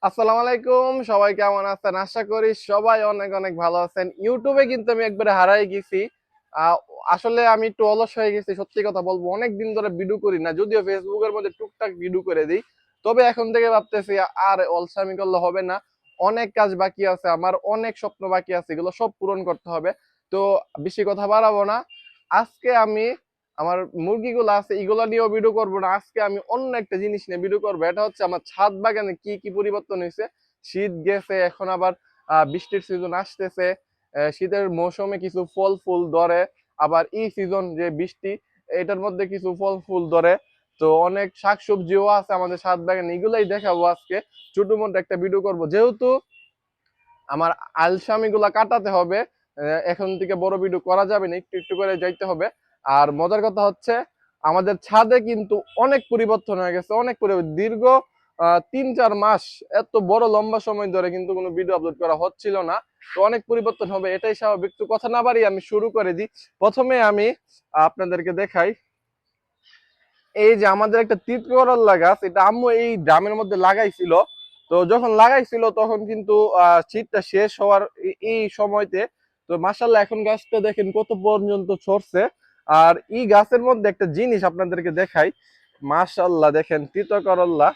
আসসালামু আলাইকুম, সবাই কেমন আছেন? আশা করি সবাই অনেক অনেক ভালো আছেন। ইউটিউবে কিন্তু আমি একবারে হারাই গেছি। আহ, আসলে আমি একটু অলস হয়ে গেছি, সত্যি কথা বলবো। অনেক দিন ধরে ভিডিও করি না, যদিও ফেসবুকের মধ্যে টুকটাক ভিডিও করে দিই। তবে এখন থেকে ভাবতেছি আর অলসামি করলে হবে না। অনেক কাজ বাকি আছে আমার, অনেক স্বপ্ন বাকি আছে, এগুলো সব পূরণ করতে হবে। তো বেশি কথা বাড়াবো না। আজকে আমি আমার মুরগিগুলো আছে এগুলো নিয়েও ভিডিও করবো না, আজকে আমি অন্য একটা জিনিস নিয়ে ভিডিও করবো। এটা হচ্ছে আমার ছাদ বাগানে কি কি পরিবর্তন হয়েছে। শীত গেছে, এখন আবার বৃষ্টির সিজন আসতেছে। শীতের মৌসুমে কিছু ফল ফুল ধরে, আবার এই সিজন যে বৃষ্টি, এটার মধ্যে কিছু ফল ফুল ধরে। তো অনেক শাকসবজিও আছে আমাদের ছাদ বাগানে, এগুলাই দেখাবো আজকে। ছোট মোটো একটা ভিডিও করবো, যেহেতু আমার আলসামি গুলা কাটাতে হবে। এখন থেকে বড় ভিডিও করা যাবে না, একটু একটু করে যাইতে হবে। আর মজার কথা হচ্ছে, আমাদের ছাদে কিন্তু অনেক পরিবর্তন হয়ে গেছে, অনেক পরিবর্তন। দীর্ঘ 3-4 মাস এত বড় লম্বা সময় ধরে কিন্তু কোনো ভিডিও আপলোড করা হচ্ছিল না। তো অনেক পরিবর্তন হবে, এটাই স্বাভাবিক। তো কথা না বাড়িয়ে আমি শুরু করে দিই। প্রথমে আমি আপনাদেরকে দেখাই, এই যে আমাদের একটা তিত করল্লা গাছ, এটা আম্মু এই ড্রামের মধ্যে লাগাইছিল। তো যখন লাগাইছিল তখন কিন্তু শীতটা শেষ হওয়ার এই সময়তে, তো মাশাল্লাহ এখন গাছটা দেখেন কত পর্যন্ত ছড়ছে। আর এই গাছের মধ্যে একটা জিনিস আপনাদেরকে দেখাই, মাশাল্লাহ দেখেন তিতা করল্লা।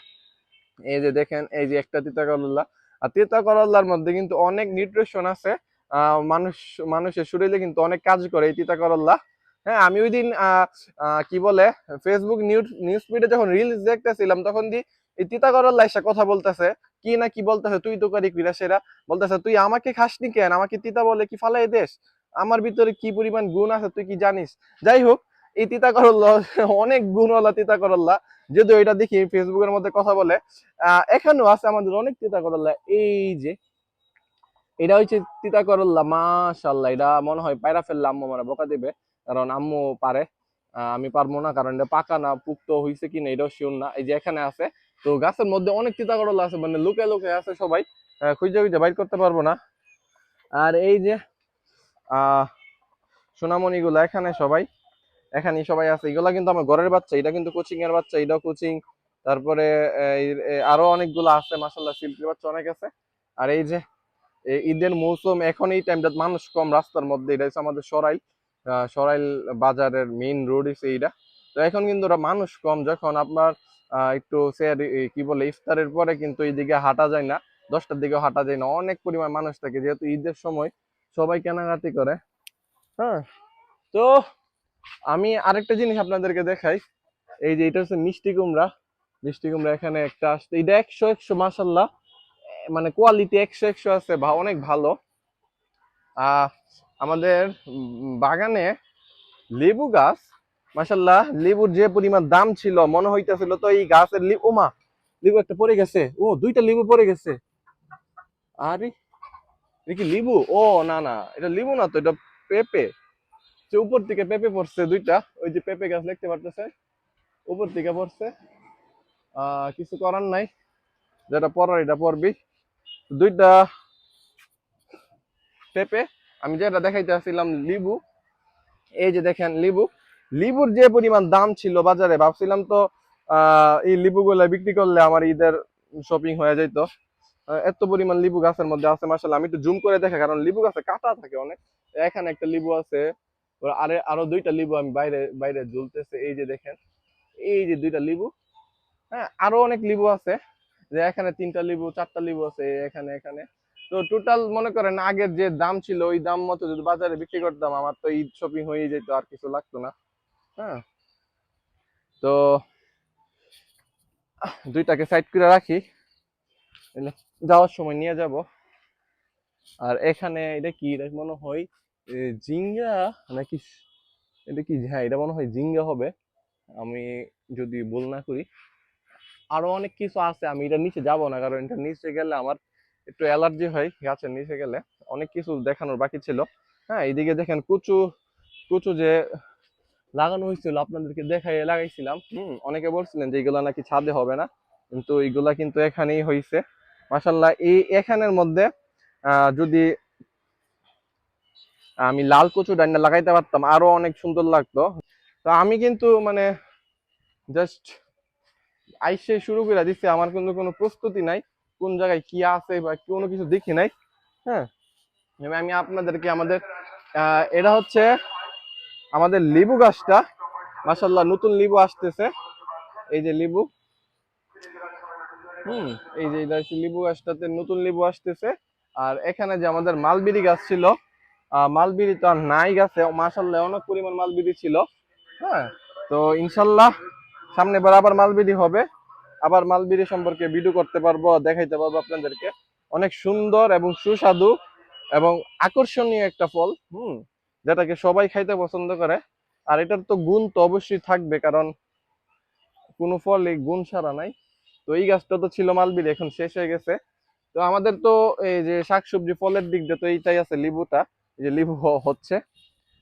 এই যে দেখেন, এই যে একটা তিতা করল্লা। আর তিতা করল্লার মধ্যে কিন্তু অনেক নিউট্রিশন আছে। মানুষের শরীরে কিন্তু অনেক কাজ করে এই তিতা করল্লা। হ্যাঁ, আমি ওই দিন কি বলে, ফেসবুক নিউজ নিউজ ফিডে যখন রিলস দেখতেছিলাম, তখন দি এই তিতা করল্লা এসে কথা বলতেছে। কি না কি বলতেছে, তুই তো করি কিরাসেরা বলতেছে, তুই আমাকে খাসনি কেন, আমাকে তিতা বলে কি ফালাই দেশ, আমার ভিতরে কি পরিমাণ গুণ আছে তুই কি জানিস। যাই হোক, এই তিতা করল্লা অনেক গুণওয়ালা তিতা করল্লা। যদিও এটা দেখি ফেসবুকের মধ্যে কথা বলে। এখানেও আছে আমাদের অনেক তিতা করল্লা। এই যে এটা হচ্ছে তিতা করল্লা, মাশাল্লাহ। এটা মনে হয় পায়রা ফেললে আম্মু মানে বকা দিবে, কারণ আম্মু পারে। আমি পারবো না, কারণ এটা পাকা না, পুক্ত হয়েছে কিনা এটাও শিওর না। এই যে এখানে আছে। তো গাছের মধ্যে অনেক তিতা করল্লা আছে, মানে লুকে লুকে আছে, সবাই খুঁজে খুঁজে বাইর করতে পারবো না। আর এই যে আহ সোনামণি গুলা এখানে সবাই, এখানে সবাই আছে। এগুলা কিন্তু আমার ঘরের বাচ্চা, এটা কিন্তু কোচিং এর বাচ্চা, এটাও কোচিং। তারপরে আরো অনেকগুলো আছে, মাসাল্লাহ সিল্কের বাচ্চা অনেক আছে। আর এই যে ঈদের মৌসুম, এখন এই টাইমটা মানুষ কম রাস্তার মধ্যে। এটা হচ্ছে আমাদের সরাইল, সরাইল বাজারের মেইন রোড হচ্ছে এইটা। তো এখন কিন্তু ওরা মানুষ কম, যখন আপনার একটু কি বলে ইফতারের পরে কিন্তু এইদিকে হাঁটা যায় না, 10টার দিকে হাঁটা যায় না, অনেক পরিমাণ মানুষ থাকে, যেহেতু ঈদের সময় সবাই কেনাকাটি করে। হ্যাঁ, তো আমি আরেকটা জিনিস আপনাদেরকে দেখাই। এই যে এটা হচ্ছে মিষ্টি কুমড়া। মিষ্টি কুমড়া এখানে একটা আসছে, এটা 100-100 মাসাল্লাহ, মানে কোয়ালিটি 100-100 আছে, অনেক ভালো। আহ আমাদের বাগানে লেবু গাছ, মাসাল্লাহ লেবুর যে পরিমাণ দাম ছিল, মনে হইতেছিল তো এই গাছের ওমা, লেবু একটা পড়ে গেছে, ও দুইটা লেবু পড়ে গেছে। আরে এটা কি লেবু? ও না না, এটা লেবু না তো, এটা পেঁপে। যে উপর থেকে পেঁপে পড়ছে দুইটা, ওই যে পেঁপে গাছ দেখতে পারতেছে, উপর থেকে পড়ছে। কিছু করার নাই, যেটা পড়ার এটা পড়বি। দুইটা পেঁপে। আমি যেটা দেখাইতে আসছিলাম লিবু, এই যে দেখেন লিবু। লিবুর যে পরিমাণ দাম ছিল বাজারে, ভাবছিলাম তো এই লিবু গুলা বিক্রি করলে আমার ঈদের শপিং হয়ে যাইতো। এত পরিমাণ লিবু গাছের মধ্যে আছে, মাশাআল্লাহ। আমি একটু জুম করে দেখা, কারণ লিবু গাছে কাটা থাকে অনেক। এখানে একটা লিবু আছে, আরো দুইটা লিবু আমি বাইরে বাইরে ঝুলতেছে, এই যে দেখেন, এই যে দুইটা লিবু। হ্যাঁ, আরো অনেক লিবু আছে, যে এখানে 3টা লিবু 4টা লিবু আছে এখানে এখানে। তো টোটাল মনে করেন আগের যে দাম ছিল ওই দাম মতো যদি বাজারে বিক্রি করতাম, আমার তো ঈদ শপিং হয়ে যেত, আর কিছু লাগতো না। হ্যাঁ, তো দুইটাকে সাইড করে রাখি, এলে যাওয়ার সময় নিয়ে যাব। আর এখানে এটা কি, এটা মনে হয় জিঙ্গা নাকি, এটা কি, হ্যাঁ এটা মনে হয় জিঙ্গা হবে, আমি যদি ভুল না করি। আরো অনেক কিছু আছে, আমি এটা নিচে যাব না, কারণ এটা নিচে গেলে আমার একটু অ্যালার্জি হয় গাছের নিচে গেলে। অনেক কিছু দেখানোর বাকি ছিল। হ্যাঁ, এইদিকে দেখেন কুচু, কুচু যে লাগানো হয়েছিল আপনাদেরকে দেখাই লাগাইছিলাম। অনেকে বলছিলেন যে এগুলা নাকি ছাদে হবে না, কিন্তু এইগুলা কিন্তু এখানেই হয়েছে। মাশাল্লাহ, এই এখানের মধ্যে যদি আমি লাল কচু ডান্ডা লাগাইতে পারতাম আরো অনেক সুন্দর লাগতো। তো আমি কিন্তু মানে জাস্ট আইসে শুরু করে দিচ্ছি, আমার কিন্তু কোনো প্রস্তুতি নাই। কোন জায়গায় কি আছে বা কোনো কিছু দেখি নাই। হ্যাঁ, আমি আপনাদেরকে আমাদের এটা হচ্ছে আমাদের লেবু গাছটা, মাশাআল্লাহ নতুন লেবু আসতেছে। এই যে লেবু, এই যে এটা হচ্ছে লেবু গাছটাতে নতুন লেবু আসতেছে। আর এখানে যে আমাদের মালবেরি গাছ ছিল, মালবেরি তো আর নাই গাছে, মাশাআল্লাহ অনেক পরিমাণ মালবেরি ছিল। হ্যাঁ, তো ইনশাল্লাহ সামনে বার আবার মালবেরি হবে, আবার মালবেরি সম্পর্কে ভিডিও করতে পারবো, দেখাইতে পারবো আপনাদেরকে। অনেক সুন্দর এবং সুস্বাদু এবং আকর্ষণীয় একটা ফল, যেটাকে সবাই খাইতে পছন্দ করে। আর এটার তো গুণ তো অবশ্যই থাকবে, কারণ কোনো ফলে গুণ ছাড়া নাই। তো এই গাছটা তো ছিল মালবেরি, এখন শেষ হয়ে গেছে। তো আমাদের তো এই যে শাকসবজি ফলের দিক দিয়ে তো এইটাই আছে, লেবুটা। এই যে লেবু হচ্ছে।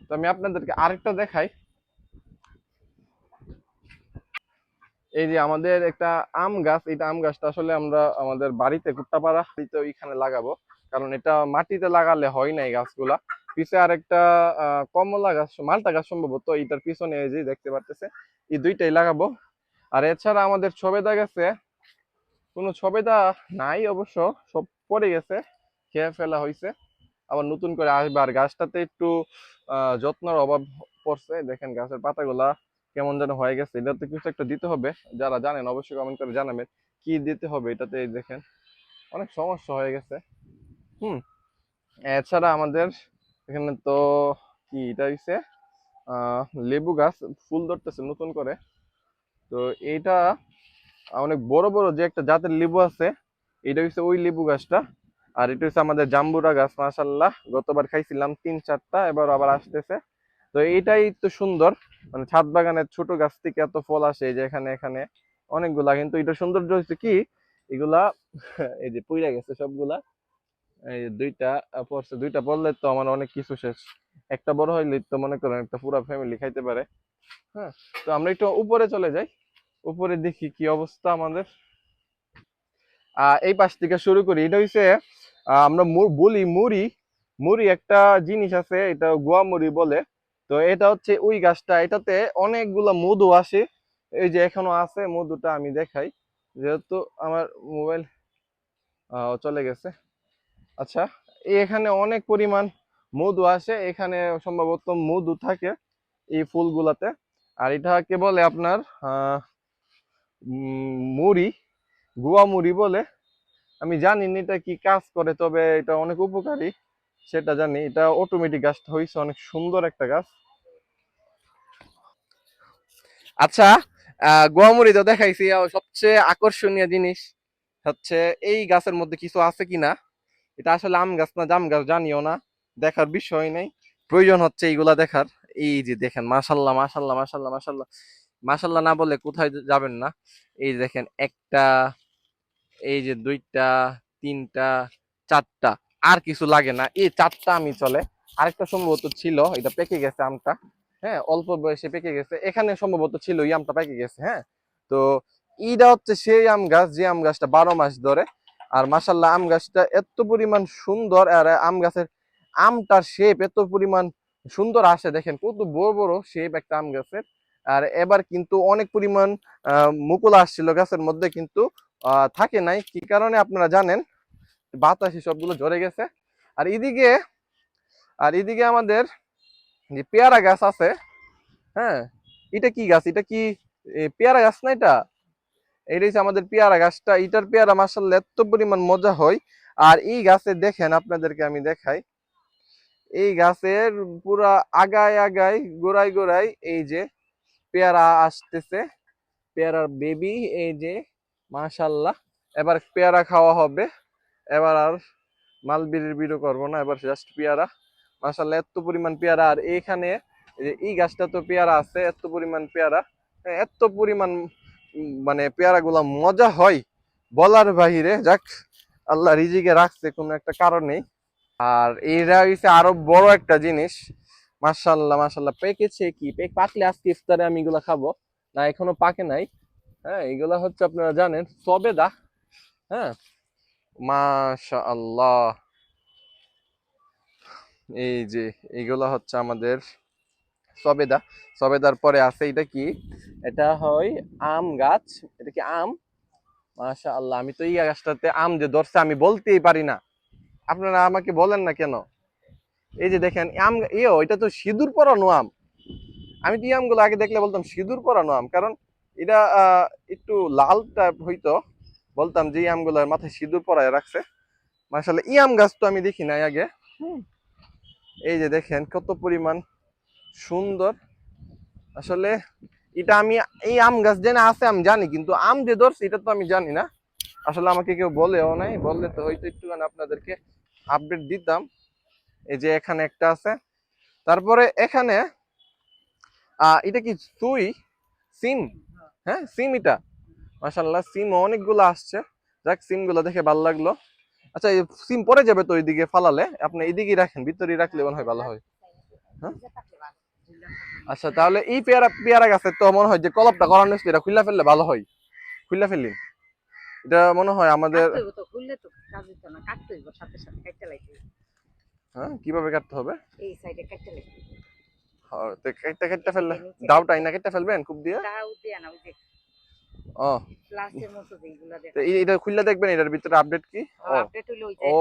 তো আমি আপনাদেরকে আরেকটা দেখাই। এই যে আমাদের একটা আম গাছ, এটা আম গাছটা আসলে আমরা আমাদের বাড়িতে কুট্টাপাড়া বাড়িতে ওইখানে লাগাবো, কারণ এটা মাটিতে লাগালে হয় না এই গাছগুলা। পিছে আরেকটা কমলা গাছ, মালটা গাছ সম্ভবত, এটার পিছনে এই যে দেখতে পারতেছে, এই দুইটাই লাগাবো। আর এছাড়া আমাদের সবেদা গেছে, কোনো সবেদা নাই অবশ্য, সব পড়ে গেছে, খেয়ে ফেলা হয়েছে। আবার নতুন করে আসবে। আর গাছটাতে একটু যত্নের অভাব পড়ছে, দেখেন গাছের পাতাগুলা কেমন যেন হয়ে গেছে। এটাতে কিছু একটা দিতে হবে, যারা জানেন অবশ্যই কমেন্ট করে জানাবেন কি দিতে হবে এটাতে। এই দেখেন অনেক সমস্যা হয়ে গেছে। হুম এছাড়া আমাদের এখানে তো কি এটা হইছে লেবু গাছ, ফুল ধরতেছে নতুন করে। তো এইটা অনেক বড় বড় যে একটা জাতের লেবু আছে, এটা হচ্ছে ওই লেবু গাছটা। আর এটা হচ্ছে আমাদের জাম্বুরা গাছ, মাশাল্লাহ গতবার খাইছিলাম 3-4টা, এবার আবার আসতেছে। তো এইটাই তো সুন্দর, মানে ছাদ বাগানের ছোট গাছ থেকে এত ফল আসে, এই যে এখানে এখানে অনেকগুলা। কিন্তু এটা সৌন্দর্য হচ্ছে কি, এগুলা এই যে পইড়া গেছে সবগুলা। এই যে দুইটা পড়ছে, দুইটা পড়লে তো আমার অনেক কিছু শেষ। একটা বড় হইলে তো মনে করেন একটা পুরো ফ্যামিলি খাইতে পারে। হ্যাঁ, তো আমরা একটু উপরে চলে যাই, উপরে দেখি কি অবস্থা আমাদের। এই পাশ থেকে শুরু করি। এটা হইছে আমরা বলি মুড়ি। মুড়ি একটা জিনিস আছে, এটা গুয়া মুড়ি বলে। তো এটা হচ্ছে ওই গাছটা, এটাতে অনেকগুলা মধু আসে। এই যে এখনো আছে মধুটা, আমি দেখাই, যেহেতু আমার মোবাইল চলে গেছে। আচ্ছা, এখানে অনেক পরিমাণ মধু আসে, এখানে সম্ভবত মধু থাকে এই ফুলগুলাতে। আর এটাকে বলে আপনার মুড়ি, গুয়া মুড়ি বলে। আমি জানি না এটা কি কাজ করে, তবে এটা অনেক উপকারী সেটা জানি। এটা অটোমেটিক গাছটা হয়েছে, অনেক সুন্দর একটা গাছ। আচ্ছা, গোয়ামুড়ি তো দেখাইছি, সবচেয়ে আকর্ষণীয় জিনিস হচ্ছে এই গাছের মধ্যে কিছু আছে কিনা। এটা আসলে আম গাছ না জাম গাছ জানিও না, দেখার বিষয় নেই, প্রয়োজন হচ্ছে এইগুলা দেখার। এই যে দেখেন, মাশাল্লাহ মাশাল্লাহ মাশাল্লাহ মাশাল্লাহ, মাশাল্লাহ না বলে কোথায় যাবেন না। এই দেখেন একটা, এই যে দুইটা, তিনটা, চারটা, আর কিছু লাগে না, এই চারটা আমি চলে। আরেকটা সম্ভবত ছিল, এটা পেকে গেছে আমটা। হ্যাঁ, অল্প বয়সে পেকে গেছে, এখানে সম্ভবত ছিল এই আমটা পেকে গেছে। হ্যাঁ, তো এইটা হচ্ছে সেই আম গাছ, যে আম গাছটা 12 মাস ধরে। আর মাসাল্লাহ আম গাছটা এত পরিমাণ সুন্দর, আর আম গাছের আমটার শেপ এত পরিমাণ সুন্দর আসে, দেখেন কত বড় বড় শেপ একটা আম গাছের। আর এবার কিন্তু অনেক পরিমাণ মুকুল আসছিল গাছের মধ্যে, কিন্তু থাকে নাই, কি কারণে আপনারা জানেন, বাতাসে সবগুলো ঝরে গেছে। আর এদিকে, আমাদের যে পেয়ারা গাছ আছে, হ্যাঁ, এটা কি গাছ, এটা কি পেয়ারা গাছ না, এটা হচ্ছে আমাদের পেয়ারা গাছটা। এটার পেয়ারা মাসাল্লাহ এত পরিমাণ মজা হয়। আর এই গাছে দেখেন, আপনাদেরকে আমি দেখাই, এই গাছের পুরা আগায় আগায় গোড়ায় গোড়ায় এই যে পেয়ারা আসতেছে, পেয়ারার বেবি, এই যে মাশাল্লাহ। এবার পেয়ারা খাওয়া হবে, এবার আর মালবেরির ভিডিও করবো না, এবার জাস্ট পেয়ারা। মাশাল্লাহ এত পরিমাণ পেয়ারা। আর এইখানে এই গাছটা তো পেয়ারা আছে, এত পরিমাণ পেয়ারা, এত পরিমাণ মানে পেয়ারা গুলা মজা হয় বলার বাহিরে। যাক, আল্লাহ রিজিকে রাখছে কোনো একটা কারণেই। আর এইটা হচ্ছে আরো বড় একটা জিনিস, মাশাল্লাহ মাশাল্লাহ পেকেছে, কি পাকলে আজকে ইফতারে আমি এগুলা খাবো, না এখনো পাকে নাই। হ্যাঁ, এগুলা হচ্ছে আপনারা জানেন সবেদা। হ্যাঁ, মাশাআল্লাহ, এই যে এইগুলা হচ্ছে আমাদের সবেদা। সবেদার পরে আছে এটা কি, এটা হয় আম গাছ। এটা কি আম? মাশাআল্লাহ, আমি তো এই গাছটাতে আম যে ধরছে আমি বলতেই পারি না, আপনারা আমাকে বলেন না কেন? এই যে দেখেন আম, এটা তো সিঁদুর পরানো আম। আমি তো এই আমগুলো আগে দেখলে বলতাম সিঁদুর পরানো আম, কারণ এটা একটু লাল টাইপ হইতো, বলতাম যে এই আমগুলোর মাথায় সিঁদুর পরায় রাখছে। মাশাআল্লাহ, এই আম গাছ তো আমি দেখি নাই আগে। হুম, এই যে দেখেন কত পরিমাণ সুন্দর। আসলে এটা আমি, এই আম গাছ যেন আছে আমি জানি, কিন্তু আম যে ধরছে এটা তো আমি জানি না। আসলে আমাকে কেউ বলেও নাই, বললে তো হয়তো একটুখানি আপনাদেরকে আপডেট দিতাম। এই যে এখানে একটা আছে, তারপরে এখানে এটা কি সুই, সিম? হ্যাঁ সিম এটা। মাশাআল্লাহ, সিম অনেকগুলো আসছে। যাক, সিম গুলো দেখে ভালো লাগলো। আচ্ছা, এই সিম পরে যাবে তো ওইদিকে ফালালে, আপনি এইদিকেই রাখেন, ভিতরে রাখলে মনে হয় ভালো হয়। হ্যাঁ, আচ্ছা, তাহলে এই পেয়ারা পেয়ারা গাছের তো মনে হয় যে কলপটা করানো হয়েছিল, এটা খুলে ফেললে ভালো হয়। খুলে ফেলি, এটা মনে হয় আমাদের। হ্যাঁ, কিভাবে কাটতে হবে? কেটে কেটে ফেললে ডাউট আই না, কেটে ফেলবেন খুব দিয়ে? ও, এটা খুললে দেখবেন এটার ভিতরে আপডেট কি। ও,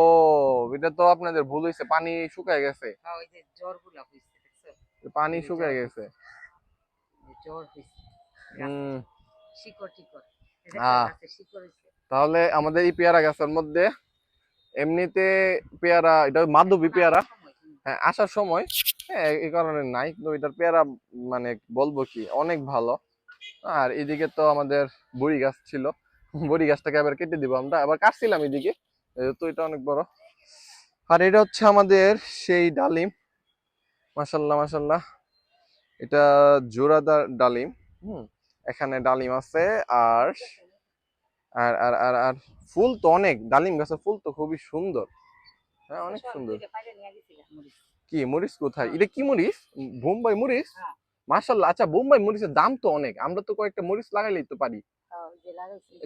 এটা তো আপনাদের ভুল হয়েছে, পানি শুকায় গেছে। পানি শুকায় গেছে। তাহলে আমাদের এই পেয়ারা গাছের মধ্যে এমনিতে পেয়ারা, এটা মাধবী পেয়ারা, হ্যাঁ আসার সময়, হ্যাঁ এই কারণে নাই, কিন্তু এটার পেয়ারা মানে বলবো কি অনেক ভালো। আর এদিকে তো আমাদের বড়ি গাছ ছিল, বড়ি গাছটাকে আবার কেটে দিব আমরা, আবার কাটছিলাম এদিকে, তো এটা অনেক বড়। আর এটা হচ্ছে আমাদের সেই ডালিম। মাশাল্লাহ মাশাল্লাহ, এটা জোড়াদার ডালিম। হুম, এখানে ডালিম আছে। আর আর আর আর আর ফুল তো অনেক, ডালিম গাছের ফুল তো খুবই সুন্দর। হ্যাঁ, অনেক সুন্দর। কি মরিচ কোথায়? এটা কি মরিচ? বোম্বাই মরিচ? মাশাআল্লাহ। আচ্ছা, বোম্বাই মরিচের দাম তো অনেক, আমরা তো কয়েকটা মরিচ লাগাইলেই তো পারি।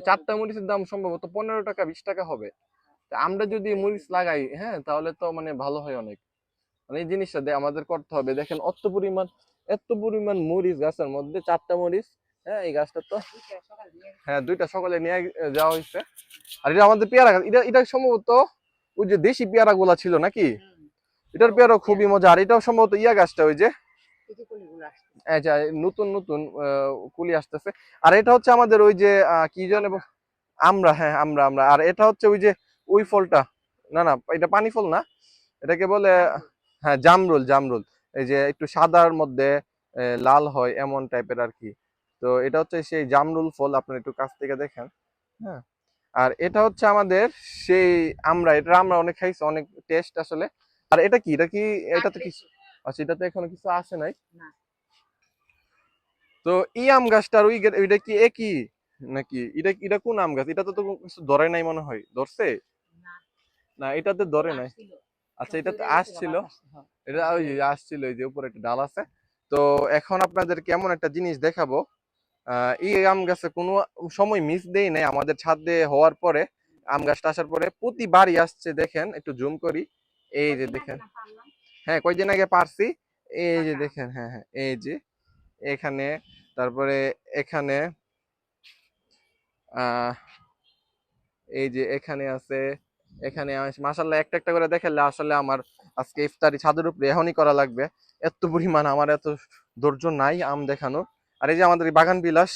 চারটা মরিচের দাম সম্ভবত 15 টাকা 20 টাকা হবে। তা আমরা যদি মরিচ লাগাই, হ্যাঁ, তাহলে তো মানে ভালো হয় অনেক। মানে এই জিনিসটা আমাদের করতে হবে। দেখেন এত পরিমাণ মরিচ গাছের মধ্যে, চারটা মরিচ। হ্যাঁ, এই গাছটা তো, হ্যাঁ দুইটা সকালে নিয়ে যাওয়া হয়েছে। আর এটা আমাদের পেয়ারা গাছ, এটা সম্ভবত ওই যে দেশি পেয়ারা গুলা ছিল নাকি, এটার পেয়ারা খুবই মজা। আর এটাও সম্ভবত ইয়া গাছটা, ওই যে নতুন নতুন কুলি আসতেছে। আর এটা হচ্ছে আমাদের ওই যে কি জানে, আমরা, হ্যাঁ আমরা আমরা। আর এটা হচ্ছে ওই যে ওই ফলটা, না না এটা পানি ফল না, এটাকে বলে, হ্যাঁ জামরুল জামরুল। এই যে একটু সাদার মধ্যে লাল হয় এমন টাইপের আর কি। তো এটা হচ্ছে সেই জামরুল ফল, আপনার একটু কাছ থেকে দেখেন। হ্যাঁ, আর এটা হচ্ছে আমাদের সেই, আমরা অনেক খাইছি, অনেক টেস্ট আসলে। আর এটা কি এটা তো কি, আচ্ছা এটা তো এখনো কিছু আসে নাই। তো এই আম গাছটার ওইটা কি একই নাকি? এটা এটা কোন আম গাছ? এটা তো তো কিছু ধরে নাই মনে হয়, ধরছে না, এটাতে ধরে নাই। আচ্ছা, এটাতে আসছিল, এটা ওই যে আসছিল, এই যে উপরে একটা ডাল আছে। তো এখন আপনাদের কেমন একটা জিনিস দেখাবো। এই আম গাছে কোনো সময় মিস দেই নাই, আমাদের ছাদে হওয়ার পরে, আম গাছটা আসার পরে প্রতিবারই আসছে। দেখেন একটু জুম করি, এই যে দেখেন, হ্যাঁ কয়দিন আগে পারছি। এই যে দেখেন, হ্যাঁ হ্যাঁ, এই যে এখানে, তারপরে এখানে, আহ এই যে এখানে আছে, এখানে মাশাআল্লাহ একটা একটা করে দেখালে আসলে আমার আজকে ইফতারি ছাদের উপরে এখনই করা লাগবে। এত পরিমাণ, আমার এত ধৈর্য নাই আম দেখানো। আর এই যে আমাদের এই বাগান বিলাস,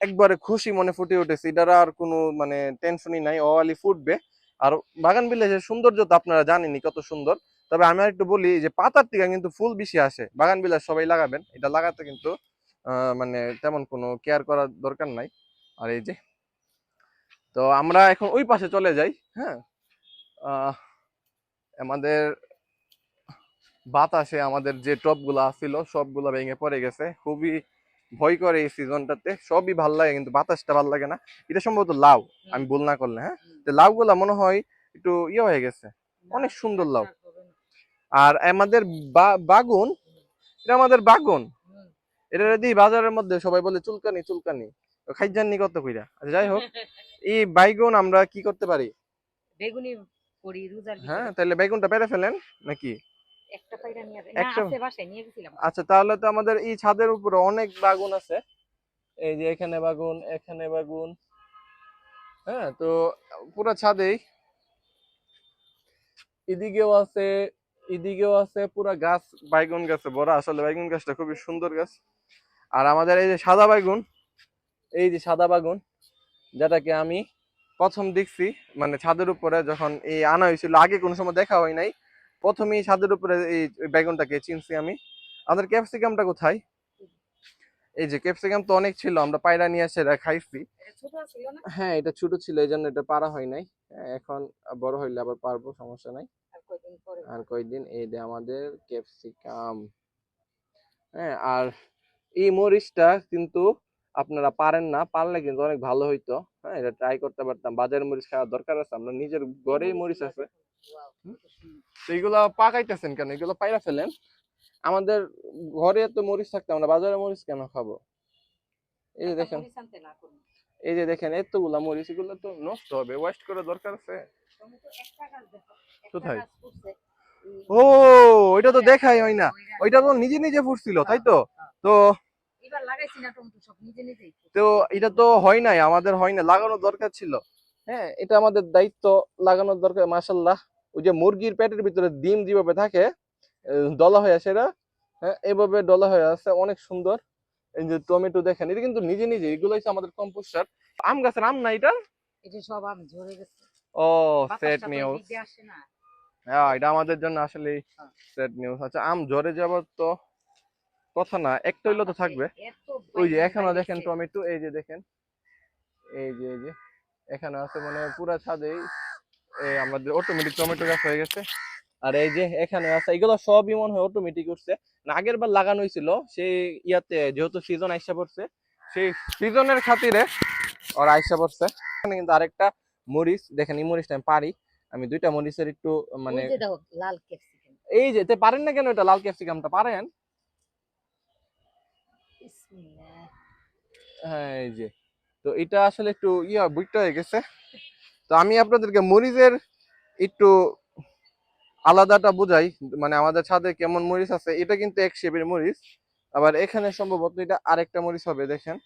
একবারে খুশি মনে ফুটে উঠেছে, এটার আর কোনো মানে টেনশনই নাই, অলি ফুটবে। আর বাগান বিলাসের সৌন্দর্য তো আপনারা জানেনই কত সুন্দর। তবে আমি আর একটু বলি যে পাতার থেকে কিন্তু ফুল বেশি আসে। বাগান বিলাস সবাই লাগাবেন, এটা লাগাতে কিন্তু মানে তেমন কোনো কেয়ার করার দরকার নাই। আর এই যে, তো আমরা এখন ওই পাশে চলে যাই। হ্যাঁ, আহ, আমাদের বাতাসে আমাদের যে টপ গুলা ছিল সবগুলা ভেঙে পড়ে গেছে, খুবই ভয় করে এই সিজনটাতে। সবই ভাল লাগে কিন্তু বাতাসটা ভাল লাগে না। এটা সম্ভবত লাউ, আমি ভুল না করলে। হ্যাঁ, তো লাউ গুলা মনে হয় একটু ইয়ে হয়ে গেছে, অনেক সুন্দর লাউ। আর আমাদের বাগুন, এটা আমাদের বাগুন, এটা দিই বাজারের মধ্যে সবাই বলে চুলকানি চুলকানি, খাইজাননি কত কইরা। আচ্ছা, যাই হোক, এই বাইগুন আমরা কি করতে পারি? বেগুনি করি রোজার ভিতরে। হ্যাঁ, তাহলে বেগুনটা পেরে ফেলেন নাকি? একটা পাইরা নিয়ে না আছে বাসায় নিয়ে গেছিলাম। আচ্ছা, তাহলে তো আমাদের এই ছাদের উপরে অনেক বাগুন আছে। এই যে এখানে বাগুন, এখানে বাগুন, হ্যাঁ, তো পুরো ছাদেই এদিকেও আছে, এদিকেও আছে পুরা গাছ, বাইগুন গাছে ভরা। আসলে বাইগুন গাছটা খুবই সুন্দর গাছ। আর আমাদের এই যে সাদা বাইগুন, এই যে সাদা বাগুন, যেটাকে আমি প্রথম দেখছি মানে ছাদের উপরে যখন এই আনা হয়েছিল, আগে কোনো সময় দেখা হয় নাই, প্রথমেই ছাদের উপরে এই বেগুনটাকে চিনছি আমি। আমাদের ক্যাপসিকামটা কোথায়? এই যে ক্যাপসিকাম তো অনেক ছিল, আমরা পায়রা নিয়ে এসে এটা খাইছি। হ্যাঁ, এটা ছোট ছিল এই জন্য এটা পারা হয় নাই। হ্যাঁ, এখন বড় হইলে আবার পারবো, সমস্যা নাই। আর কয়দিন। এই যে আমাদের ক্যাপসিকাম। হ্যাঁ, আর এই মরিচটা কিন্তু আপনারা পারেন না, পারলে কিন্তু অনেক ভালো হইতো। হ্যাঁ, এটা ট্রাই করতে পারতাম। বাজারের মরিচ খাওয়ার দরকার আছে, আমরা নিজের ঘরেই মরিচ আছে। হুম? তো এইগুলা পাকাইতেছেন কেন? এগুলো পাইরা ফেলেন। আমাদের ঘরে এত মরিচ থাকতে আমরা বাজারের মরিচ কেন খাবো? এই যে দেখেন, এই যে দেখেন এতগুলা মরিচ, এগুলো তো নষ্ট হবে, ওয়েস্ট করার দরকার আছে? কোথায়? ও, ওইটা তো দেখাই হয় না। ওইটা তো নিজে নিজে ফুটছিল, তাই তো? তো এবার লাগাইছি না টমেটো সব নিজে নিজেই। তো এটা তো হয় নাই, আমাদের হয় না, লাগানোর দরকার ছিল। হ্যাঁ, এটা আমাদের দায়িত্ব, লাগানোর দরকার। মাশাল্লাহ, ওই যে মুরগির পেটের ভিতরে ডিম যেভাবে থাকে ডলা হয়ে আসে এরা, হ্যাঁ এভাবে ডলা হয়ে আছে, অনেক সুন্দর। এই যে টমেটো দেখেন, এটা কিন্তু নিজে নিজে, এগুলো হচ্ছে আমাদের কম্পোস্টার। আম গাছের আম না এটা? এটা সব আম ঝরে গেছে। ও, সেট বাতাসটা তো নিউজ। এদিক দিয়ে আসে না। হ্যাঁ, এটা আমাদের জন্য আসলে হ্যাঁ। Set news. আচ্ছা, আম ঝরে যাবার তো কথা না, একটা হইলো তো বাতাসে থাকবে। এত ওই যে বাইগান এখানে দেখেন বাইরেছে। টমেটো, এই যে দেখেন, এই যে এখানে আছে, মানে পুরা ছাদেই আমাদের অটোমেটিক টমেটো গাছ হয়ে গেছে। আর এই যে এখানে আছে, এগুলো সবই মনে হয় অটোমেটিক উঠছে না, আগের বার লাগানো হয়েছিল সেই ইয়াতে, যেহেতু সিজন আইসা পড়ছে, সেই সিজনের খাতিরে ওর আইসা পড়ছে। এখানে কিন্তু আরেকটা মরিচ দেখেন, এই মরিচটা আমি পারি, আমি দুইটা মরিচের একটু মানে, ওই যে দেখো লাল ক্যাপসিকাম। এই যে পারেন না কেন? এটা লাল ক্যাপসিকামটা পারেন? বিসমিল্লাহ। হ্যাঁ, এই যে, তো এটা আসলে একটু বুইটা হয়ে গেছে। তো আমি আপনাদেরকে মরিচের একটু আলাদাটা বুঝাই, মানে আমাদের ছাদে কেমন মরিচ আছে। এটা কিন্তু এক শেপের মরিচ, আবার এখানে সম্ভবত এটা আরেকটা মরিচ হবে, দেখেন।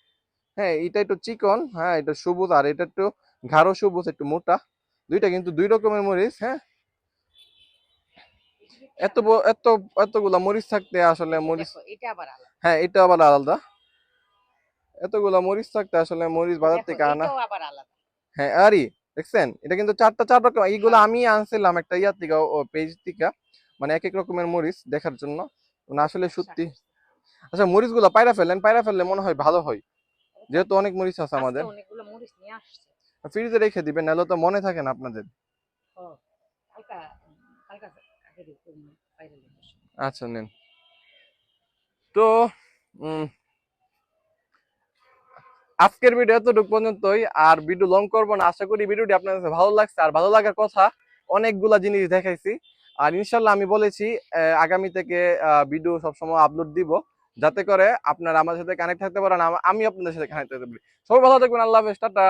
হ্যাঁ, এটা একটু চিকন, হ্যাঁ এটা সবুজ, আর এটা একটু গাঢ় সবুজ, একটু মোটা। দুইটা কিন্তু দুই রকমের মরিচ। হ্যাঁ, এত এতগুলা মরিচ থাকতে আসলে এই যে মরিচ, দেখো এটা আবার আলাদা। হ্যাঁ এটা আবার আলাদা। এতগুলা মরিচ থাকতে আসলে মরিচ এই বাজার দেখো থেকে আনা। এটাও আবার আলাদা। হ্যাঁ, আরে দেখছেন, এটা কিন্তু চার রকম। এইগুলো হ্যাঁ। আমি আনছিলাম একটা ইয়ার থেকে, ও পেজ থেকে, মানে এক এক রকমের মরিচ দেখার জন্য, মানে আসলে নকশা সত্যি। করছে। আচ্ছা, মরিচ গুলা পায়রা ফেললেন, পায়রা ফেললে মনে হয় ভালো হয়, যেহেতু অনেক মরিচ আছে আজকে আমাদের। অনেকগুলো মরিচ নিয়ে আসছে। ফ্রিজে রেখে দিবেন, নাহলে তো মনে থাকে না আপনাদের। ও হালকা হালকা আগে একটু বাইরে লেগে আসে। আচ্ছা, নেন। তো উম আজকের ভিডিও এতটুকু পর্যন্তই, আর ভিডিও লং করবো না। আশা করি ভিডিওটি আপনার কাছে ভালো লাগছে, আর ভালো লাগার কথা, অনেকগুলা জিনিস দেখাইছি। আর ইনশাল্লাহ আমি বলেছি আগামী থেকে ভিডিও সবসময় আপলোড দিব, যাতে করে আপনারা আমাদের সাথে কানেক্ট থাকতে পারেন, আমি আপনাদের সাথে কানেক্ট থাকতে পারি। সবাই ভালো থাকবেন, আল্লাহ হাফেজ, টাটা।